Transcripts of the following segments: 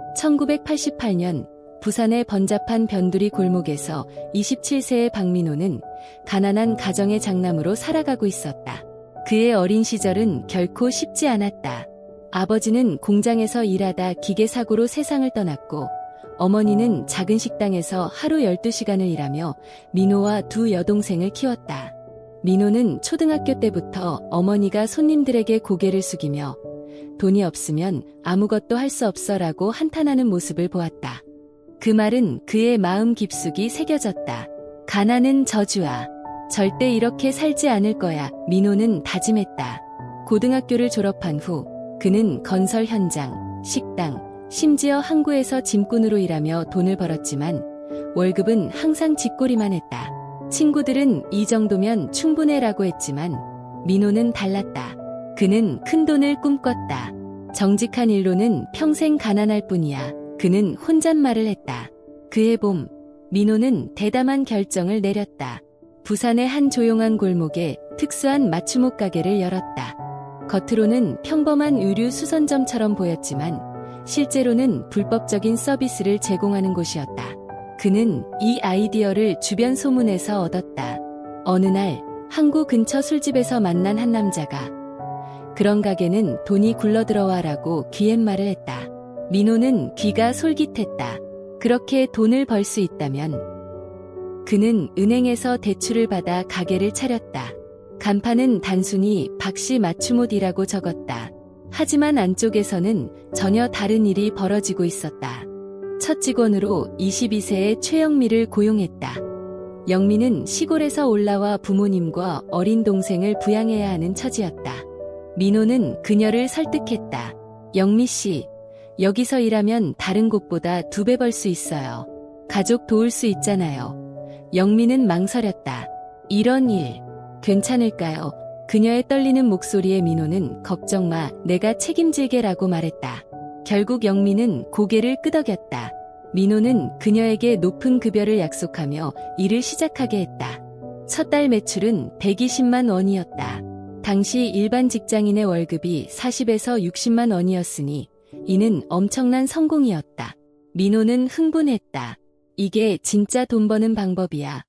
1988년 부산의 번잡한 변두리 골목에서 27세의 박민호는 가난한 가정의 장남으로 살아가고 있었다. 그의 어린 시절은 결코 쉽지 않았다. 아버지는 공장에서 일하다 기계 사고로 세상을 떠났고, 어머니는 작은 식당에서 하루 12시간을 일하며 민호와 두 여동생을 키웠다. 민호는 초등학교 때부터 어머니가 손님들에게 고개를 숙이며 돈이 없으면 아무것도 할 수 없어라고 한탄하는 모습을 보았다. 그 말은 그의 마음 깊숙이 새겨졌다. 가난은 저주야. 절대 이렇게 살지 않을 거야. 민호는 다짐했다. 고등학교를 졸업한 후 그는 건설 현장, 식당, 심지어 항구에서 짐꾼으로 일하며 돈을 벌었지만 월급은 항상 쥐꼬리만 했다. 친구들은 이 정도면 충분해라고 했지만 민호는 달랐다. 그는 큰 돈을 꿈꿨다. 정직한 일로는 평생 가난할 뿐이야. 그는 혼잣말을 했다. 그해 봄, 민호는 대담한 결정을 내렸다. 부산의 한 조용한 골목에 특수한 맞춤옷 가게를 열었다. 겉으로는 평범한 의류 수선점처럼 보였지만 실제로는 불법적인 서비스를 제공하는 곳이었다. 그는 이 아이디어를 주변 소문에서 얻었다. 어느 날 항구 근처 술집에서 만난 한 남자가 그런 가게는 돈이 굴러들어와라고 귀옛말을 했다. 민호는 귀가 솔깃했다. 그렇게 돈을 벌 수 있다면 그는 은행에서 대출을 받아 가게를 차렸다. 간판은 단순히 박씨 맞춤옷이라고 적었다. 하지만 안쪽에서는 전혀 다른 일이 벌어지고 있었다. 첫 직원으로 22세의 최영미를 고용했다. 영미는 시골에서 올라와 부모님과 어린 동생을 부양해야 하는 처지였다. 민호는 그녀를 설득했다. 영미씨, 여기서 일하면 다른 곳보다 2배 벌 수 있어요. 가족 도울 수 있잖아요. 영미는 망설였다. 이런 일 괜찮을까요? 그녀의 떨리는 목소리에 민호는 걱정 마, 내가 책임질게라고 말했다. 결국 영미는 고개를 끄덕였다. 민호는 그녀에게 높은 급여를 약속하며 일을 시작하게 했다. 첫 달 매출은 120만 원이었다. 당시 일반 직장인의 월급이 40에서 60만 원이었으니 이는 엄청난 성공이었다. 민호는 흥분했다. 이게 진짜 돈 버는 방법이야.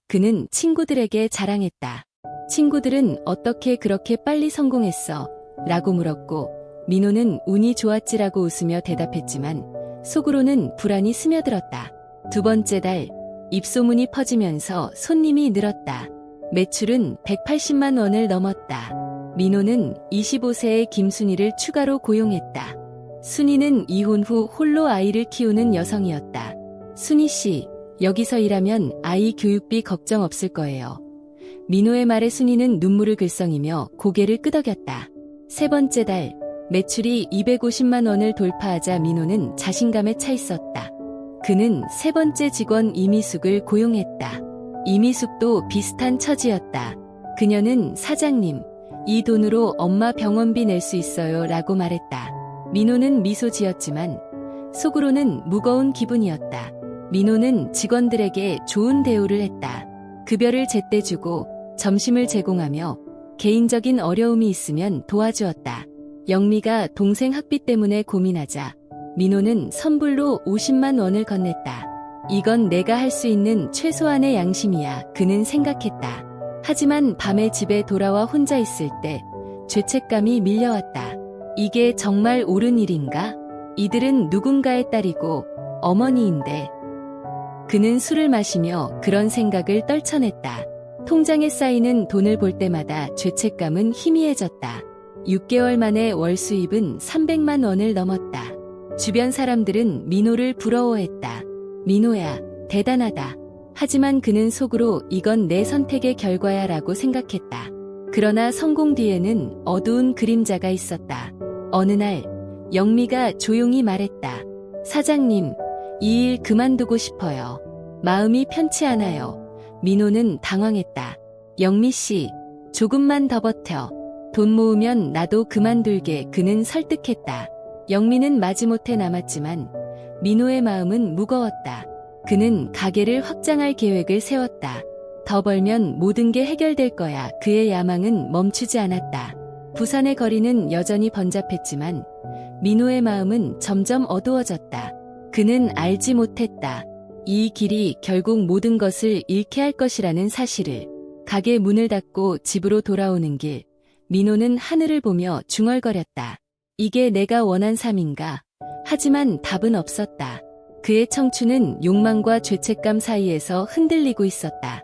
그는 친구들에게 자랑했다. 친구들은 어떻게 그렇게 빨리 성공했어? 라고 물었고 민호는 운이 좋았지라고 웃으며 대답했지만 속으로는 불안이 스며들었다. 두 번째 달 입소문이 퍼지면서 손님이 늘었다. 매출은 180만 원을 넘었다. 민호는 25세의 김순희를 추가로 고용했다. 순희는 이혼 후 홀로 아이를 키우는 여성이었다. 순희 씨, 여기서 일하면 아이 교육비 걱정 없을 거예요. 민호의 말에 순희는 눈물을 글썽이며 고개를 끄덕였다. 세 번째 달, 매출이 250만 원을 돌파하자 민호는 자신감에 차 있었다. 그는 세 번째 직원 이미숙을 고용했다. 이미숙도 비슷한 처지였다. 그녀는 사장님, 이 돈으로 엄마 병원비 낼 수 있어요 라고 말했다. 민호는 미소 지었지만 속으로는 무거운 기분이었다. 민호는 직원들에게 좋은 대우를 했다. 급여를 제때 주고 점심을 제공하며 개인적인 어려움이 있으면 도와주었다. 영미가 동생 학비 때문에 고민하자 민호는 선불로 50만 원을 건넸다. 이건 내가 할 수 있는 최소한의 양심이야. 그는 생각했다. 하지만 밤에 집에 돌아와 혼자 있을 때 죄책감이 밀려왔다. 이게 정말 옳은 일인가? 이들은 누군가의 딸이고 어머니인데. 그는 술을 마시며 그런 생각을 떨쳐냈다. 통장에 쌓이는 돈을 볼 때마다 죄책감은 희미해졌다. 6개월 만에 월 수입은 300만 원을 넘었다. 주변 사람들은 민호를 부러워했다. 민호야, 대단하다. 하지만 그는 속으로 이건 내 선택의 결과야 라고 생각했다. 그러나 성공 뒤에는 어두운 그림자가 있었다. 어느 날 영미가 조용히 말했다. 사장님, 이 일 그만두고 싶어요. 마음이 편치 않아요. 민호는 당황했다. 영미씨, 조금만 더 버텨. 돈 모으면 나도 그만둘게. 그는 설득했다. 영미는 마지못해 남았지만 민호의 마음은 무거웠다. 그는 가게를 확장할 계획을 세웠다. 더 벌면 모든 게 해결될 거야. 그의 야망은 멈추지 않았다. 부산의 거리는 여전히 번잡했지만 민호의 마음은 점점 어두워졌다. 그는 알지 못했다. 이 길이 결국 모든 것을 잃게 할 것이라는 사실을. 가게 문을 닫고 집으로 돌아오는 길, 민호는 하늘을 보며 중얼거렸다. 이게 내가 원한 삶인가? 하지만 답은 없었다. 그의 청춘은 욕망과 죄책감 사이에서 흔들리고 있었다.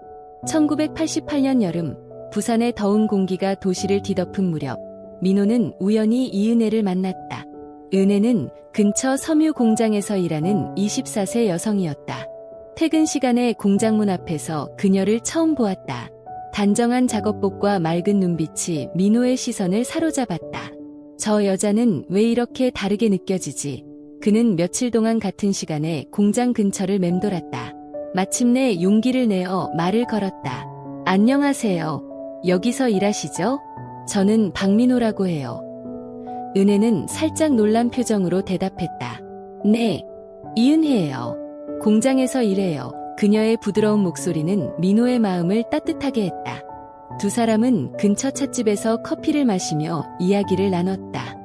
1988년 여름, 부산의 더운 공기가 도시를 뒤덮은 무렵, 민호는 우연히 이은혜를 만났다. 은혜는 근처 섬유 공장에서 일하는 24세 여성이었다. 퇴근 시간에 공장문 앞에서 그녀를 처음 보았다. 단정한 작업복과 맑은 눈빛이 민호의 시선을 사로잡았다. 저 여자는 왜 이렇게 다르게 느껴지지? 그는 며칠 동안 같은 시간에 공장 근처를 맴돌았다. 마침내 용기를 내어 말을 걸었다. 안녕하세요. 여기서 일하시죠? 저는 박민호라고 해요. 은혜는 살짝 놀란 표정으로 대답했다. 네, 이은혜예요. 공장에서 일해요. 그녀의 부드러운 목소리는 민호의 마음을 따뜻하게 했다. 두 사람은 근처 찻집에서 커피를 마시며 이야기를 나눴다.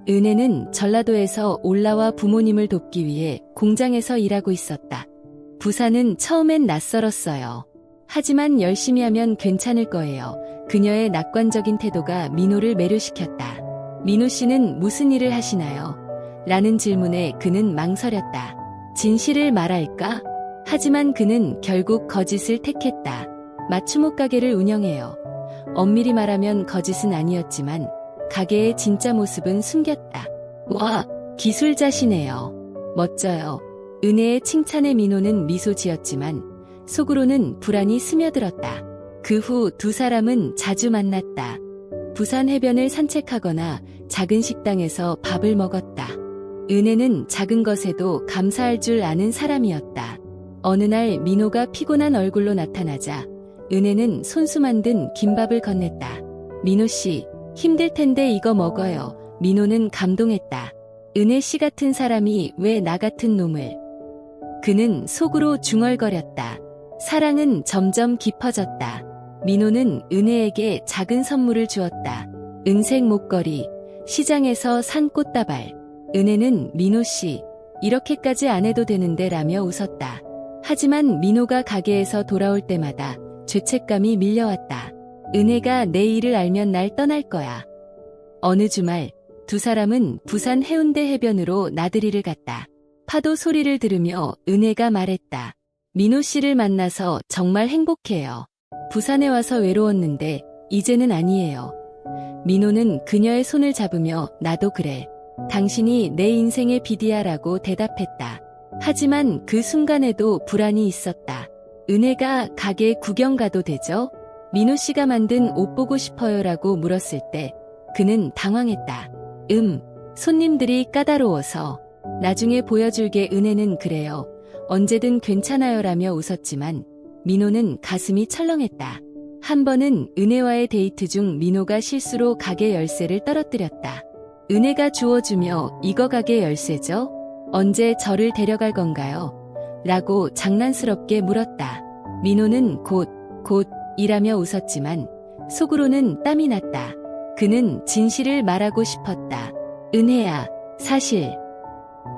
은혜는 전라도에서 올라와 부모님을 돕기 위해 공장에서 일하고 있었다. 부산은 처음엔 낯설었어요. 하지만 열심히 하면 괜찮을 거예요. 그녀의 낙관적인 태도가 민호를 매료시켰다. 민호 씨는 무슨 일을 하시나요? 라는 질문에 그는 망설였다. 진실을 말할까? 하지만 그는 결국 거짓을 택했다. 맞춤옷 가게를 운영해요. 엄밀히 말하면 거짓은 아니었지만 가게의 진짜 모습은 숨겼다. 와, 기술자시네요. 멋져요. 은혜의 칭찬에 민호는 미소 지었지만 속으로는 불안이 스며들었다. 그 후 두 사람은 자주 만났다. 부산 해변을 산책하거나 작은 식당에서 밥을 먹었다. 은혜는 작은 것에도 감사할 줄 아는 사람이었다. 어느 날 민호가 피곤한 얼굴로 나타나자 은혜는 손수 만든 김밥을 건넸다. 민호 씨, 힘들 텐데 이거 먹어요. 민호는 감동했다. 은혜 씨 같은 사람이 왜 나 같은 놈을. 그는 속으로 중얼거렸다. 사랑은 점점 깊어졌다. 민호는 은혜에게 작은 선물을 주었다. 은색 목걸이, 시장에서 산 꽃다발. 은혜는 민호 씨, 이렇게까지 안 해도 되는데 라며 웃었다. 하지만 민호가 가게에서 돌아올 때마다 죄책감이 밀려왔다. 은혜가 내 일을 알면 날 떠날 거야. 어느 주말, 두 사람은 부산 해운대 해변으로 나들이를 갔다. 파도 소리를 들으며 은혜가 말했다. 민호 씨를 만나서 정말 행복해요. 부산에 와서 외로웠는데 이제는 아니에요. 민호는 그녀의 손을 잡으며 나도 그래. 당신이 내 인생의 비디야 라고 대답했다. 하지만 그 순간에도 불안이 있었다. 은혜가 가게 구경 가도 되죠? 민호 씨가 만든 옷 보고 싶어요 라고 물었을 때 그는 당황했다. 손님들이 까다로워서. 나중에 보여줄게. 은혜는 그래요. 언제든 괜찮아요 라며 웃었지만 민호는 가슴이 철렁했다. 한 번은 은혜와의 데이트 중 민호가 실수로 가게 열쇠를 떨어뜨렸다. 은혜가 주워주며 이거 가게 열쇠죠? 언제 저를 데려갈 건가요? 라고 장난스럽게 물었다. 민호는 곧 이라며 웃었지만 속으로는 땀이 났다. 그는 진실을 말하고 싶었다. 은혜야, 사실.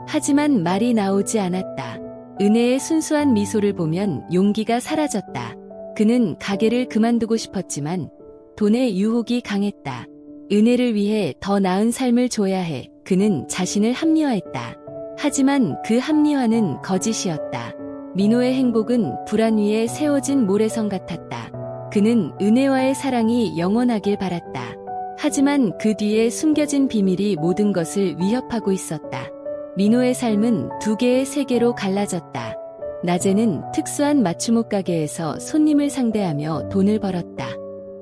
하지만 말이 나오지 않았다. 은혜의 순수한 미소를 보면 용기가 사라졌다. 그는 가게를 그만두고 싶었지만 돈의 유혹이 강했다. 은혜를 위해 더 나은 삶을 줘야 해. 그는 자신을 합리화했다. 하지만 그 합리화는 거짓이었다. 민호의 행복은 불안 위에 세워진 모래성 같았다. 그는 은혜와의 사랑이 영원하길 바랐다. 하지만 그 뒤에 숨겨진 비밀이 모든 것을 위협하고 있었다. 민호의 삶은 두 개의 세계로 갈라졌다. 낮에는 특수한 맞춤옷 가게에서 손님을 상대하며 돈을 벌었다.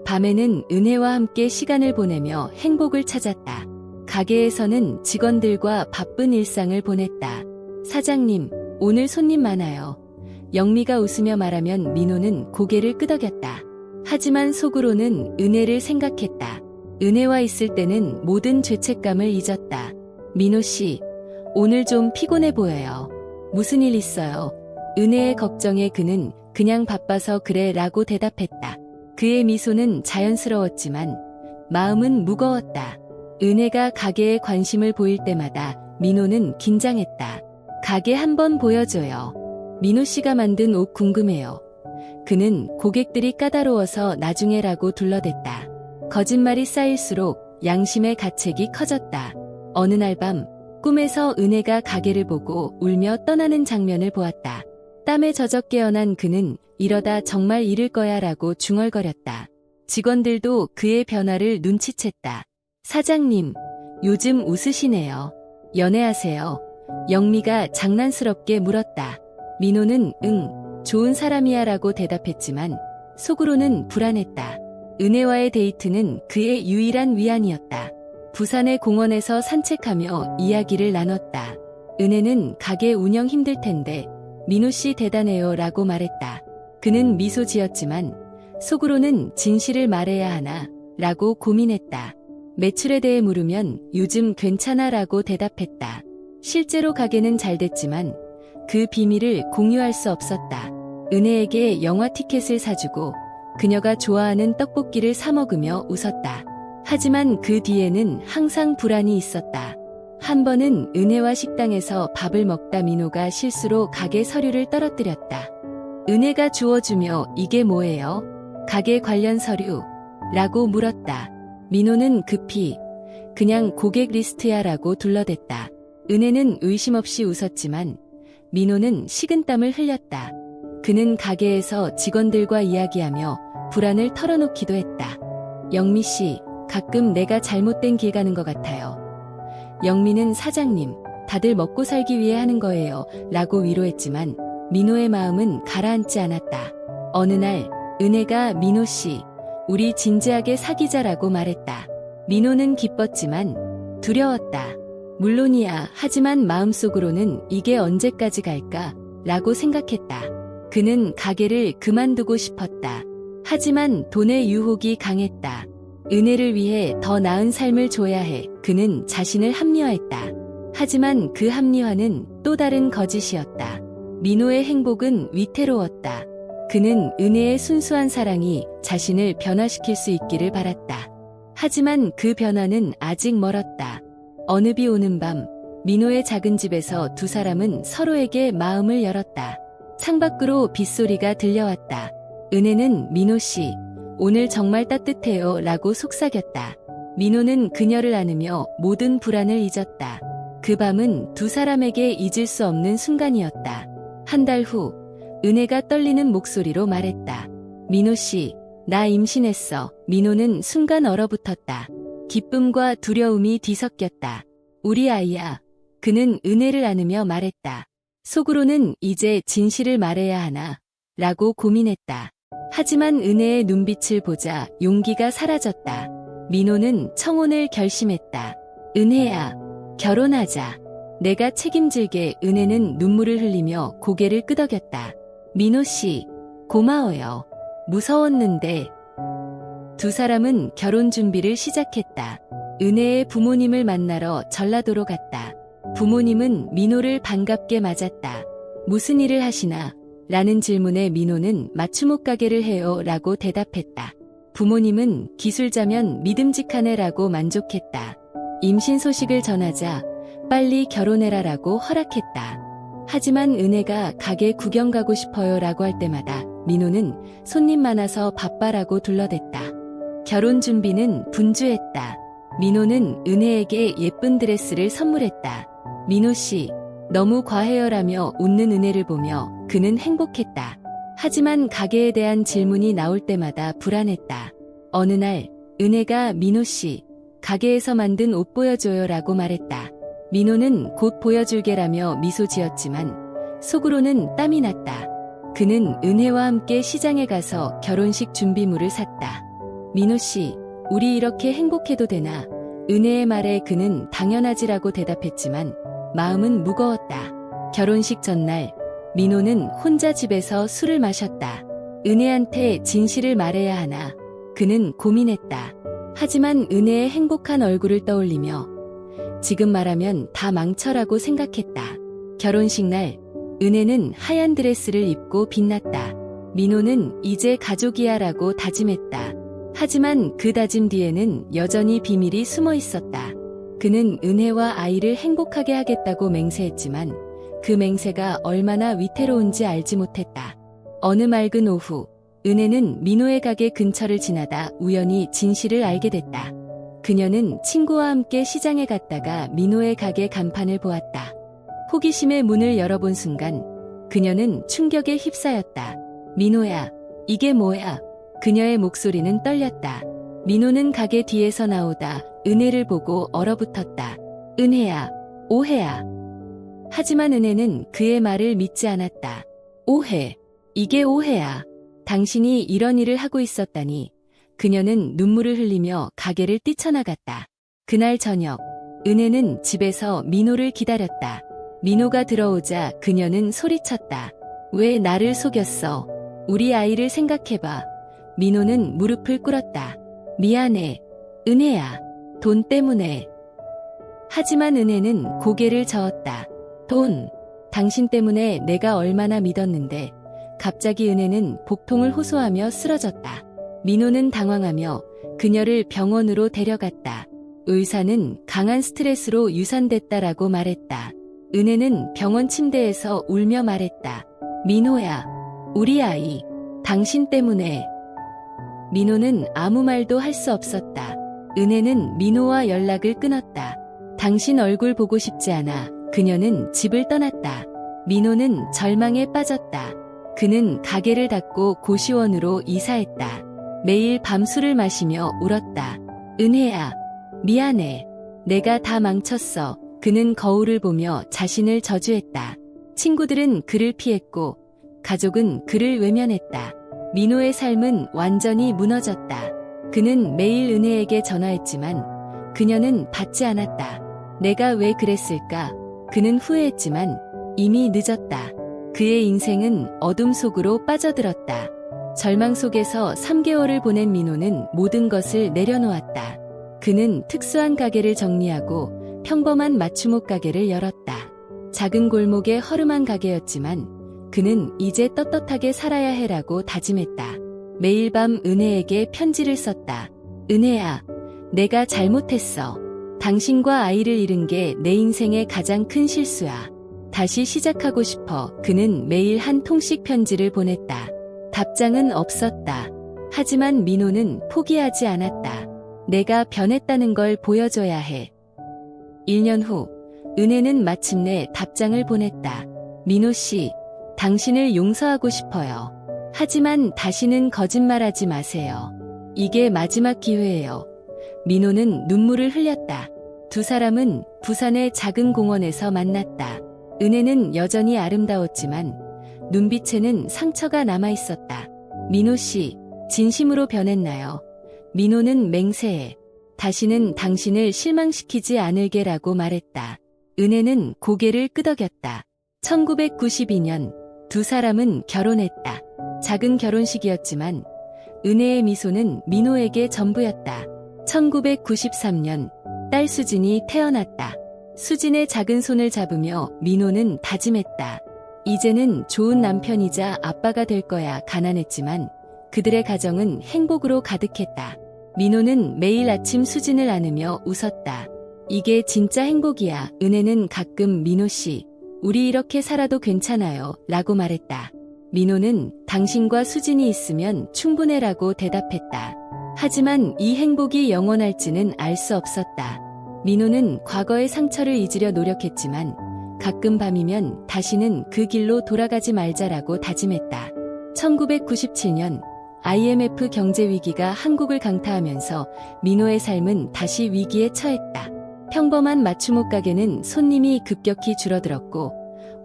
밤에는 은혜와 함께 시간을 보내며 행복을 찾았다. 가게에서는 직원들과 바쁜 일상을 보냈다. 사장님, 오늘 손님 많아요. 영미가 웃으며 말하면 민호는 고개를 끄덕였다. 하지만 속으로는 은혜를 생각했다. 은혜와 있을 때는 모든 죄책감을 잊었다. 민호 씨, 오늘 좀 피곤해 보여요. 무슨 일 있어요? 은혜의 걱정에 그는 그냥 바빠서 그래 라고 대답했다. 그의 미소는 자연스러웠지만 마음은 무거웠다. 은혜가 가게에 관심을 보일 때마다 민호는 긴장했다. 가게 한번 보여줘요. 민호 씨가 만든 옷 궁금해요. 그는 고객들이 까다로워서 나중에라고 둘러댔다. 거짓말이 쌓일수록 양심의 가책이 커졌다. 어느 날 밤 꿈에서 은혜가 가게를 보고 울며 떠나는 장면을 보았다. 땀에 젖어 깨어난 그는 이러다 정말 잃을 거야 라고 중얼거렸다. 직원들도 그의 변화를 눈치챘다. 사장님, 요즘 웃으시네요. 연애하세요? 영미가 장난스럽게 물었다. 민호는 응, 좋은 사람이야 라고 대답했지만 속으로는 불안했다. 은혜와의 데이트는 그의 유일한 위안이었다. 부산의 공원에서 산책하며 이야기를 나눴다. 은혜는 가게 운영 힘들 텐데 민호 씨 대단해요 라고 말했다. 그는 미소 지었지만 속으로는 진실을 말해야 하나 라고 고민했다. 매출에 대해 물으면 요즘 괜찮아 라고 대답했다. 실제로 가게는 잘 됐지만 그 비밀을 공유할 수 없었다. 은혜에게 영화 티켓을 사주고 그녀가 좋아하는 떡볶이를 사 먹으며 웃었다. 하지만 그 뒤에는 항상 불안이 있었다. 한 번은 은혜와 식당에서 밥을 먹다 민호가 실수로 가게 서류를 떨어뜨렸다. 은혜가 주워주며 이게 뭐예요? 가게 관련 서류? 라고 물었다. 민호는 급히 그냥 고객 리스트야 라고 둘러댔다. 은혜는 의심 없이 웃었지만 민호는 식은땀을 흘렸다. 그는 가게에서 직원들과 이야기하며 불안을 털어놓기도 했다. 영미 씨, 가끔 내가 잘못된 길 가는 것 같아요. 영미는 사장님, 다들 먹고 살기 위해 하는 거예요 라고 위로했지만 민호의 마음은 가라앉지 않았다. 어느 날 은혜가 민호 씨, 우리 진지하게 사귀자라고 말했다. 민호는 기뻤지만 두려웠다. 물론이야. 하지만 마음속으로는 이게 언제까지 갈까? 라고 생각했다. 그는 가게를 그만두고 싶었다. 하지만 돈의 유혹이 강했다. 은혜를 위해 더 나은 삶을 줘야 해. 그는 자신을 합리화했다. 하지만 그 합리화는 또 다른 거짓이었다. 민호의 행복은 위태로웠다. 그는 은혜의 순수한 사랑이 자신을 변화시킬 수 있기를 바랐다. 하지만 그 변화는 아직 멀었다. 어느 비 오는 밤, 민호의 작은 집에서 두 사람은 서로에게 마음을 열었다. 창밖으로 빗소리가 들려왔다. 은혜는 민호 씨, 오늘 정말 따뜻해요 라고 속삭였다. 민호는 그녀를 안으며 모든 불안을 잊었다. 그 밤은 두 사람에게 잊을 수 없는 순간이었다. 한 달 후, 은혜가 떨리는 목소리로 말했다. 민호 씨, 나 임신했어. 민호는 순간 얼어붙었다. 기쁨과 두려움이 뒤섞였다. 우리 아이야. 그는 은혜를 안으며 말했다. 속으로는 이제 진실을 말해야 하나 라고 고민했다. 하지만 은혜의 눈빛을 보자 용기가 사라졌다. 민호는 청혼을 결심했다. 은혜야, 결혼하자. 내가 책임질게. 은혜는 눈물을 흘리며 고개를 끄덕였다. 민호 씨, 고마워요. 무서웠는데. 두 사람은 결혼 준비를 시작했다. 은혜의 부모님을 만나러 전라도로 갔다. 부모님은 민호를 반갑게 맞았다. 무슨 일을 하시나? 라는 질문에 민호는 맞춤옷 가게를 해요 라고 대답했다. 부모님은 기술자면 믿음직하네 라고 만족했다. 임신 소식을 전하자 빨리 결혼해라 라고 허락했다. 하지만 은혜가 가게 구경 가고 싶어요 라고 할 때마다 민호는 손님 많아서 바빠라고 둘러댔다. 결혼 준비는 분주했다. 민호는 은혜에게 예쁜 드레스를 선물했다. 민호 씨, 너무 과해요라며 웃는 은혜를 보며 그는 행복했다. 하지만 가게에 대한 질문이 나올 때마다 불안했다. 어느 날 은혜가 민호 씨, 가게에서 만든 옷 보여줘요 라고 말했다. 민호는 곧 보여줄게라며 미소 지었지만 속으로는 땀이 났다. 그는 은혜와 함께 시장에 가서 결혼식 준비물을 샀다. 민호 씨, 우리 이렇게 행복해도 되나? 은혜의 말에 그는 당연하지라고 대답했지만 마음은 무거웠다. 결혼식 전날 민호는 혼자 집에서 술을 마셨다. 은혜한테 진실을 말해야 하나? 그는 고민했다. 하지만 은혜의 행복한 얼굴을 떠올리며 지금 말하면 다 망쳐라고 생각했다. 결혼식 날 은혜는 하얀 드레스를 입고 빛났다. 민호는 이제 가족이야 라고 다짐했다. 하지만 그 다짐 뒤에는 여전히 비밀이 숨어 있었다. 그는 은혜와 아이를 행복하게 하겠다고 맹세했지만 그 맹세가 얼마나 위태로운지 알지 못했다. 어느 맑은 오후, 은혜는 민호의 가게 근처를 지나다 우연히 진실을 알게 됐다. 그녀는 친구와 함께 시장에 갔다가 민호의 가게 간판을 보았다. 호기심에 문을 열어본 순간 그녀는 충격에 휩싸였다. 민호야, 이게 뭐야? 그녀의 목소리는 떨렸다. 민호는 가게 뒤에서 나오다 은혜를 보고 얼어붙었다. 은혜야, 오해야. 하지만 은혜는 그의 말을 믿지 않았다. 오해, 이게 오해야. 당신이 이런 일을 하고 있었다니. 그녀는 눈물을 흘리며 가게를 뛰쳐나갔다. 그날 저녁, 은혜는 집에서 민호를 기다렸다. 민호가 들어오자 그녀는 소리쳤다. 왜 나를 속였어? 우리 아이를 생각해봐. 민호는 무릎을 꿇었다. 미안해, 은혜야. 돈 때문에. 하지만 은혜는 고개를 저었다. 돈, 당신 때문에 내가 얼마나 믿었는데. 갑자기 은혜는 복통을 호소하며 쓰러졌다. 민호는 당황하며 그녀를 병원으로 데려갔다. 의사는 강한 스트레스로 유산됐다라고 말했다. 은혜는 병원 침대에서 울며 말했다. 민호야, 우리 아이, 당신 때문에. 민호는 아무 말도 할 수 없었다. 은혜는 민호와 연락을 끊었다. 당신 얼굴 보고 싶지 않아. 그녀는 집을 떠났다. 민호는 절망에 빠졌다. 그는 가게를 닫고 고시원으로 이사했다. 매일 밤술을 마시며 울었다. 은혜야, 미안해. 내가 다 망쳤어. 그는 거울을 보며 자신을 저주했다. 친구들은 그를 피했고 가족은 그를 외면했다. 민호의 삶은 완전히 무너졌다. 그는 매일 은혜에게 전화했지만 그녀는 받지 않았다. 내가 왜 그랬을까? 그는 후회했지만 이미 늦었다. 그의 인생은 어둠 속으로 빠져들었다. 절망 속에서 3개월을 보낸 민호는 모든 것을 내려놓았다. 그는 특수한 가게를 정리하고 평범한 맞춤옷 가게를 열었다. 작은 골목의 허름한 가게였지만 그는 이제 떳떳하게 살아야 해라고 다짐했다. 매일 밤 은혜에게 편지를 썼다. 은혜야, 내가 잘못했어. 당신과 아이를 잃은 게 내 인생의 가장 큰 실수야. 다시 시작하고 싶어. 그는 매일 한 통씩 편지를 보냈다. 답장은 없었다. 하지만 민호는 포기하지 않았다. 내가 변했다는 걸 보여줘야 해. 1년 후, 은혜는 마침내 답장을 보냈다. 민호 씨, 당신을 용서하고 싶어요. 하지만 다시는 거짓말하지 마세요. 이게 마지막 기회예요. 민호는 눈물을 흘렸다. 두 사람은 부산의 작은 공원에서 만났다. 은혜는 여전히 아름다웠지만 눈빛에는 상처가 남아있었다. 민호 씨, 진심으로 변했나요? 민호는 맹세해. 다시는 당신을 실망시키지 않을게라고 말했다. 은혜는 고개를 끄덕였다. 1992년 두 사람은 결혼했다. 작은 결혼식이었지만 은혜의 미소는 민호에게 전부였다. 1993년 딸 수진이 태어났다. 수진의 작은 손을 잡으며 민호는 다짐했다. 이제는 좋은 남편이자 아빠가 될 거야. 가난했지만 그들의 가정은 행복으로 가득했다. 민호는 매일 아침 수진을 안으며 웃었다. 이게 진짜 행복이야. 은혜는 가끔 민호 씨, 우리 이렇게 살아도 괜찮아요. 라고 말했다. 민호는 당신과 수진이 있으면 충분해라고 대답했다. 하지만 이 행복이 영원할지는 알 수 없었다. 민호는 과거의 상처를 잊으려 노력했지만 가끔 밤이면 다시는 그 길로 돌아가지 말자라고 다짐했다. 1997년 IMF 경제위기가 한국을 강타하면서 민호의 삶은 다시 위기에 처했다. 평범한 맞춤옷 가게는 손님이 급격히 줄어들었고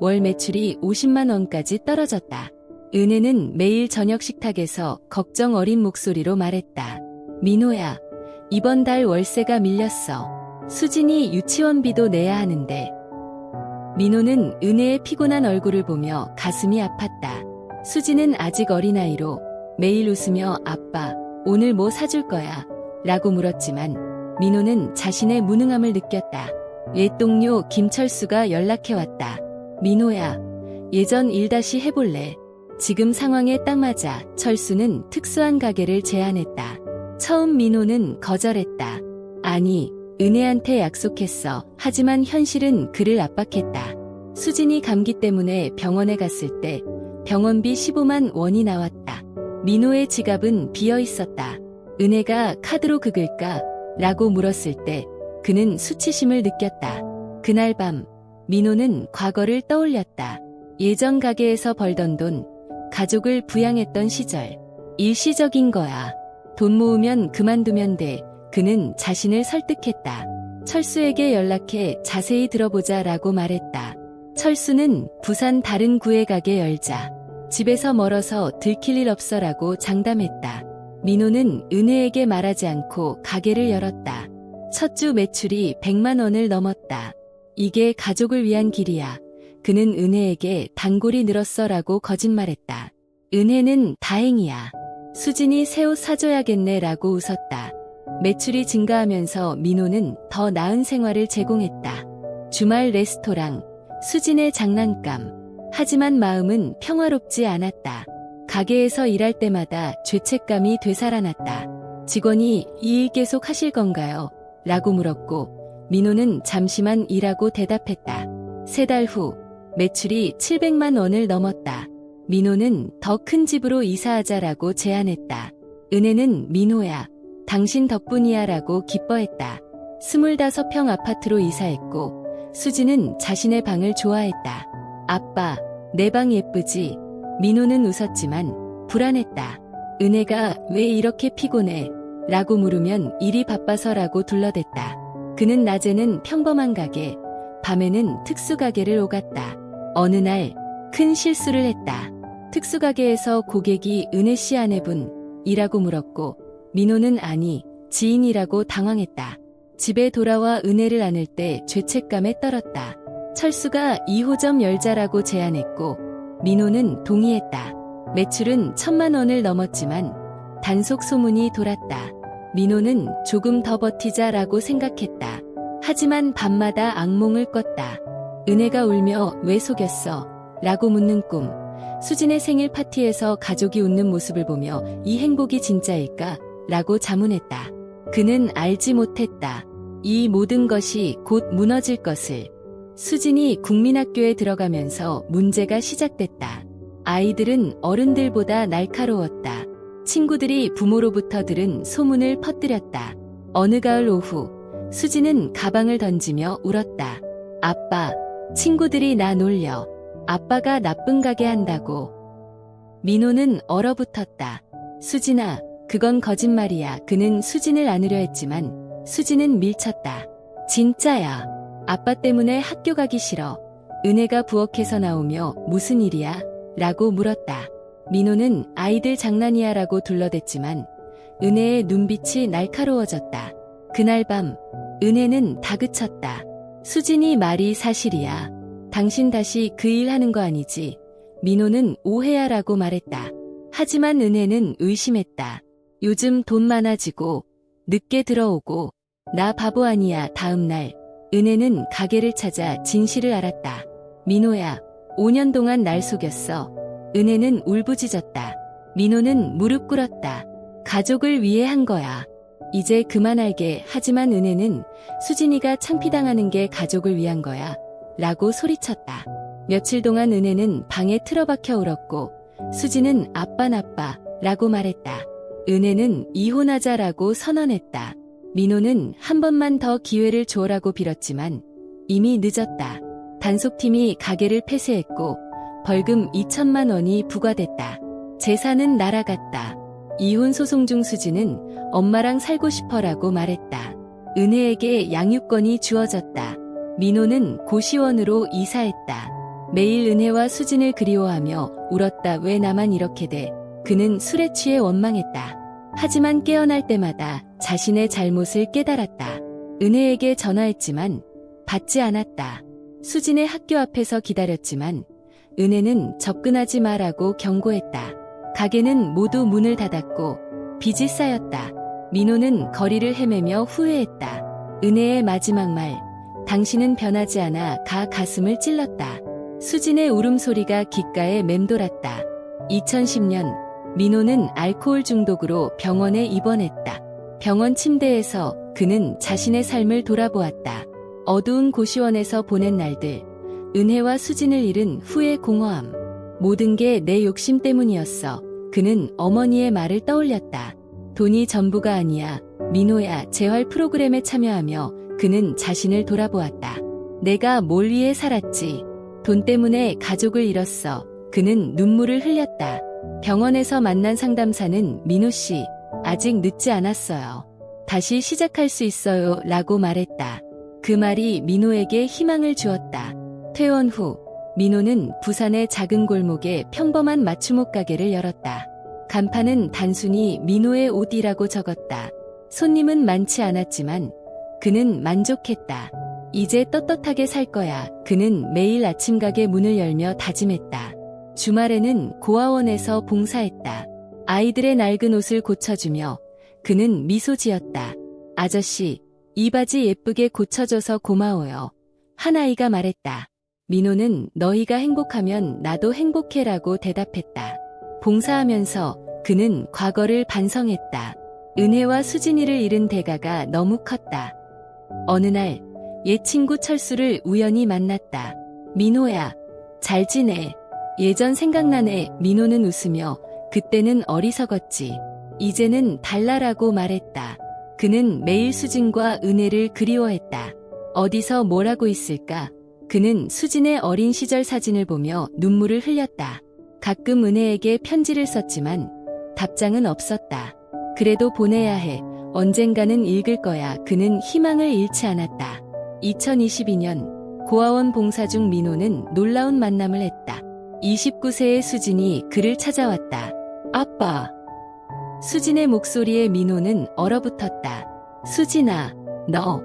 월 매출이 50만 원까지 떨어졌다. 은혜는 매일 저녁 식탁에서 걱정 어린 목소리로 말했다. 민호야, 이번 달 월세가 밀렸어. 수진이 유치원비도 내야 하는데. 민호는 은혜의 피곤한 얼굴을 보며 가슴이 아팠다. 수진은 아직 어린아이로 매일 웃으며 아빠, 오늘 뭐 사줄 거야? 라고 물었지만 민호는 자신의 무능함을 느꼈다. 옛 동료 김철수가 연락해왔다. 민호야, 예전 일 다시 해볼래? 지금 상황에 딱 맞아. 철수는 특수한 가게를 제안했다. 처음 민호는 거절했다. 아니, 은혜한테 약속했어. 하지만 현실은 그를 압박했다. 수진이 감기 때문에 병원에 갔을 때 병원비 15만 원이 나왔다. 민호의 지갑은 비어 있었다. 은혜가 카드로 긁을까? 라고 물었을 때 그는 수치심을 느꼈다. 그날 밤 민호는 과거를 떠올렸다. 예전 가게에서 벌던 돈, 가족을 부양했던 시절. 일시적인 거야. 돈 모으면 그만두면 돼. 그는 자신을 설득했다. 철수에게 연락해 자세히 들어보자 라고 말했다. 철수는 부산 다른 구에 가게 열자. 집에서 멀어서 들킬 일 없어라고 장담했다. 민호는 은혜에게 말하지 않고 가게를 열었다. 첫 주 매출이 100만 원을 넘었다. 이게 가족을 위한 길이야. 그는 은혜에게 단골이 늘었어라고 거짓말했다. 은혜는 다행이야. 수진이 새 옷 사줘야겠네 라고 웃었다. 매출이 증가하면서 민호는 더 나은 생활을 제공했다. 주말 레스토랑, 수진의 장난감. 하지만 마음은 평화롭지 않았다. 가게에서 일할 때마다 죄책감이 되살아났다. 직원이 이 일 계속 하실 건가요? 라고 물었고 민호는 잠시만 일하고 대답했다. 3달 후 매출이 700만 원을 넘었다. 민호는 더 큰 집으로 이사하자라고 제안했다. 은혜는 민호야, 당신 덕분이야 라고 기뻐했다. 25평 아파트로 이사했고 수진은 자신의 방을 좋아했다. 아빠, 내 방 예쁘지? 민호는 웃었지만 불안했다. 은혜가 왜 이렇게 피곤해? 라고 물으면 일이 바빠서라고 둘러댔다. 그는 낮에는 평범한 가게, 밤에는 특수가게를 오갔다. 어느 날 큰 실수를 했다. 특수가게에서 고객이 은혜씨 아내분이라고 물었고 민호는 아니, 지인이라고 당황했다. 집에 돌아와 은혜를 안을 때 죄책감에 떨었다. 철수가 2호점 열자라고 제안했고 민호는 동의했다. 매출은 1,000만 원을 넘었지만 단속 소문이 돌았다. 민호는 조금 더 버티자라고 생각했다. 하지만 밤마다 악몽을 꿨다. 은혜가 울며 왜 속였어? 라고 묻는 꿈. 수진의 생일 파티에서 가족이 웃는 모습을 보며 이 행복이 진짜일까? 라고 자문했다. 그는 알지 못했다. 이 모든 것이 곧 무너질 것을. 수진이 국민학교에 들어가면서 문제가 시작됐다. 아이들은 어른들보다 날카로웠다. 친구들이 부모로부터 들은 소문을 퍼뜨렸다. 어느 가을 오후, 수진은 가방을 던지며 울었다. 아빠, 친구들이 나 놀려. 아빠가 나쁜 가게 한다고. 민호는 얼어붙었다. 수진아, 그건 거짓말이야. 그는 수진을 안으려 했지만 수진은 밀쳤다. 진짜야. 아빠 때문에 학교 가기 싫어. 은혜가 부엌에서 나오며 무슨 일이야? 라고 물었다. 민호는 아이들 장난이야 라고 둘러댔지만 은혜의 눈빛이 날카로워졌다. 그날 밤 은혜는 다그쳤다. 수진이 말이 사실이야. 당신 다시 그 일 하는 거 아니지? 민호는 오해야 라고 말했다. 하지만 은혜는 의심했다. 요즘 돈 많아지고 늦게 들어오고 나 바보 아니야. 다음 날 은혜는 가게를 찾아 진실을 알았다. 민호야, 5년 동안 날 속였어. 은혜는 울부짖었다. 민호는 무릎 꿇었다. 가족을 위해 한 거야. 이제 그만할게. 하지만 은혜는 수진이가 창피당하는 게 가족을 위한 거야. 라고 소리쳤다. 며칠 동안 은혜는 방에 틀어박혀 울었고 수진은 아빠 나빠 라고 말했다. 은혜는 이혼하자라고 선언했다. 민호는 한 번만 더 기회를 줘라고 빌었지만 이미 늦었다. 단속팀이 가게를 폐쇄했고 벌금 2천만 원이 부과됐다. 재산은 날아갔다. 이혼 소송 중 수진은 엄마랑 살고 싶어라고 말했다. 은혜에게 양육권이 주어졌다. 민호는 고시원으로 이사했다. 매일 은혜와 수진을 그리워하며 울었다. 왜 나만 이렇게 돼? 그는 술에 취해 원망했다. 하지만 깨어날 때마다 자신의 잘못을 깨달았다. 은혜에게 전화했지만 받지 않았다. 수진의 학교 앞에서 기다렸지만 은혜는 접근하지 마라고 경고했다. 가게는 모두 문을 닫았고 빚이 쌓였다. 민호는 거리를 헤매며 후회했다. 은혜의 마지막 말, 당신은 변하지 않아. 가슴을 찔렀다. 수진의 울음소리가 귓가에 맴돌았다. 2010년 민호는 알코올 중독으로 병원에 입원했다. 병원 침대에서 그는 자신의 삶을 돌아보았다. 어두운 고시원에서 보낸 날들, 은혜와 수진을 잃은 후의 공허함. 모든 게 내 욕심 때문이었어. 그는 어머니의 말을 떠올렸다. 돈이 전부가 아니야. 민호야. 재활 프로그램에 참여하며 그는 자신을 돌아보았다. 내가 뭘 위해 살았지. 돈 때문에 가족을 잃었어. 그는 눈물을 흘렸다. 병원에서 만난 상담사는 민호 씨, 아직 늦지 않았어요. 다시 시작할 수 있어요. 라고 말했다. 그 말이 민호에게 희망을 주었다. 퇴원 후, 민호는 부산의 작은 골목에 평범한 맞춤옷 가게를 열었다. 간판은 단순히 민호의 옷이라고 적었다. 손님은 많지 않았지만 그는 만족했다. 이제 떳떳하게 살 거야. 그는 매일 아침 가게 문을 열며 다짐했다. 주말에는 고아원에서 봉사했다. 아이들의 낡은 옷을 고쳐주며 그는 미소 지었다. 아저씨, 이 바지 예쁘게 고쳐줘서 고마워요. 한 아이가 말했다. 민호는 너희가 행복하면 나도 행복해라고 대답했다. 봉사하면서 그는 과거를 반성했다. 은혜와 수진이를 잃은 대가가 너무 컸다. 어느 날 옛 친구 철수를 우연히 만났다. 민호야, 잘 지내. 예전 생각나네. 민호는 웃으며 그때는 어리석었지. 이제는 달라라고 말했다. 그는 매일 수진과 은혜를 그리워했다. 어디서 뭘 하고 있을까? 그는 수진의 어린 시절 사진을 보며 눈물을 흘렸다. 가끔 은혜에게 편지를 썼지만 답장은 없었다. 그래도 보내야 해. 언젠가는 읽을 거야. 그는 희망을 잃지 않았다. 2022년 고아원 봉사 중 민호는 놀라운 만남을 했다. 29세의 수진이 그를 찾아왔다. 아빠. 수진의 목소리에 민호는 얼어붙었다. 수진아, 너.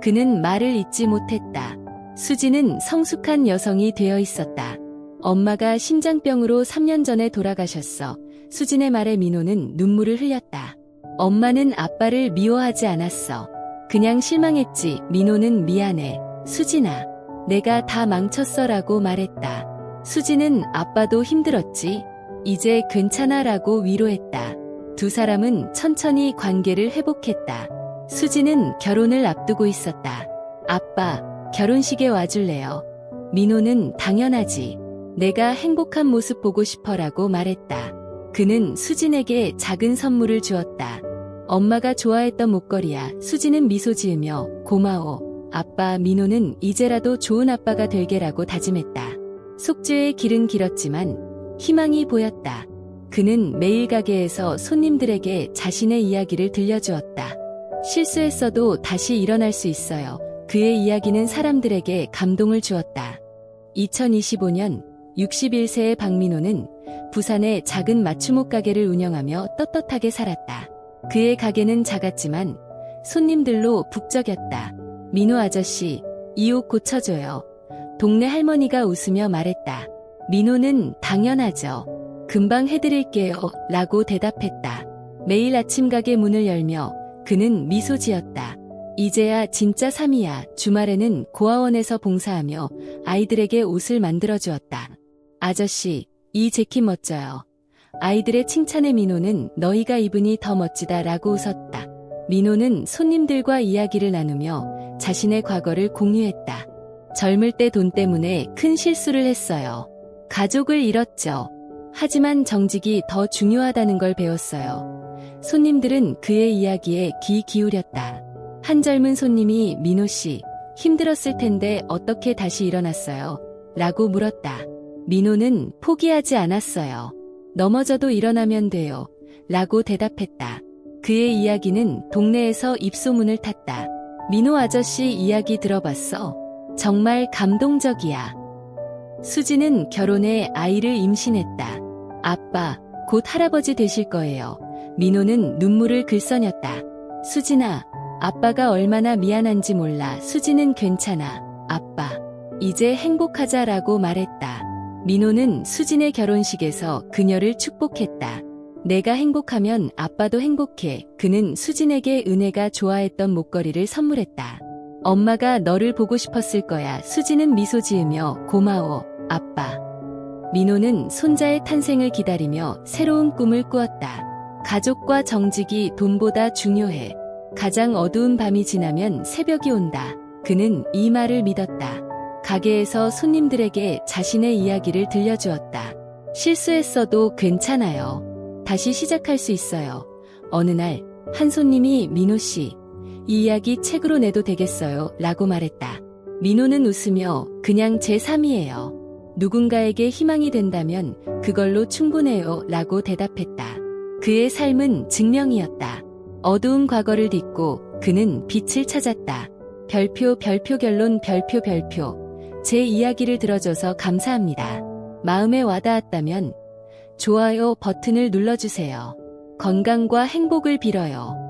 그는 말을 잇지 못했다. 수진은 성숙한 여성이 되어 있었다. 엄마가 심장병으로 3년 전에 돌아가셨어. 수진의 말에 민호는 눈물을 흘렸다. 엄마는 아빠를 미워하지 않았어. 그냥 실망했지. 민호는 미안해. 수진아, 내가 다 망쳤어라고 말했다. 수진은 아빠도 힘들었지. 이제 괜찮아라고 위로했다. 두 사람은 천천히 관계를 회복했다. 수진은 결혼을 앞두고 있었다. 아빠, 결혼식에 와줄래요? 민호는 당연하지. 내가 행복한 모습 보고 싶어라고 말했다. 그는 수진에게 작은 선물을 주었다. 엄마가 좋아했던 목걸이야. 수진은 미소 지으며 고마워. 아빠. 민호는 이제라도 좋은 아빠가 될게라고 다짐했다. 속죄의 길은 길었지만 희망이 보였다. 그는 매일 가게에서 손님들에게 자신의 이야기를 들려주었다. 실수했어도 다시 일어날 수 있어요. 그의 이야기는 사람들에게 감동을 주었다. 2025년 61세의 박민호는 부산의 작은 맞춤옷 가게를 운영하며 떳떳하게 살았다. 그의 가게는 작았지만 손님들로 북적였다. 민호 아저씨, 이 옷 고쳐줘요. 동네 할머니가 웃으며 말했다. 민호는 당연하죠. 금방 해드릴게요. 라고 대답했다. 매일 아침 가게 문을 열며 그는 미소 지었다. 이제야 진짜 3이야. 주말에는 고아원에서 봉사하며 아이들에게 옷을 만들어 주었다. 아저씨, 이 재킷 멋져요. 아이들의 칭찬에 민호는 너희가 입으니 더 멋지다 라고 웃었다. 민호는 손님들과 이야기를 나누며 자신의 과거를 공유했다. 젊을 때 돈 때문에 큰 실수를 했어요. 가족을 잃었죠. 하지만 정직이 더 중요하다는 걸 배웠어요. 손님들은 그의 이야기에 귀 기울였다. 한 젊은 손님이 민호 씨, 힘들었을 텐데 어떻게 다시 일어났어요? 라고 물었다. 민호는 포기하지 않았어요. 넘어져도 일어나면 돼요. 라고 대답했다. 그의 이야기는 동네에서 입소문을 탔다. 민호 아저씨 이야기 들어봤어? 정말 감동적이야. 수진은 결혼해 아이를 임신했다. 아빠, 곧 할아버지 되실 거예요. 민호는 눈물을 글썽였다. 수진아, 아빠가 얼마나 미안한지 몰라. 수진은 괜찮아. 아빠, 이제 행복하자라고 말했다. 민호는 수진의 결혼식에서 그녀를 축복했다. 내가 행복하면 아빠도 행복해. 그는 수진에게 은혜가 좋아했던 목걸이를 선물했다. 엄마가 너를 보고 싶었을 거야. 수진은 미소 지으며 고마워, 아빠. 민호는 손자의 탄생을 기다리며 새로운 꿈을 꾸었다. 가족과 정직이 돈보다 중요해. 가장 어두운 밤이 지나면 새벽이 온다. 그는 이 말을 믿었다. 가게에서 손님들에게 자신의 이야기를 들려주었다. 실수했어도 괜찮아요. 다시 시작할 수 있어요. 어느 날, 한 손님이 민호 씨, 이 이야기 책으로 내도 되겠어요? 라고 말했다. 민호는 웃으며 그냥 제 삶이에요. 누군가에게 희망이 된다면 그걸로 충분해요. 라고 대답했다. 그의 삶은 증명이었다. 어두운 과거를 딛고 그는 빛을 찾았다. 별표 결론 별표. 제 이야기를 들어줘서 감사합니다. 마음에 와닿았다면 좋아요 버튼을 눌러주세요. 건강과 행복을 빌어요.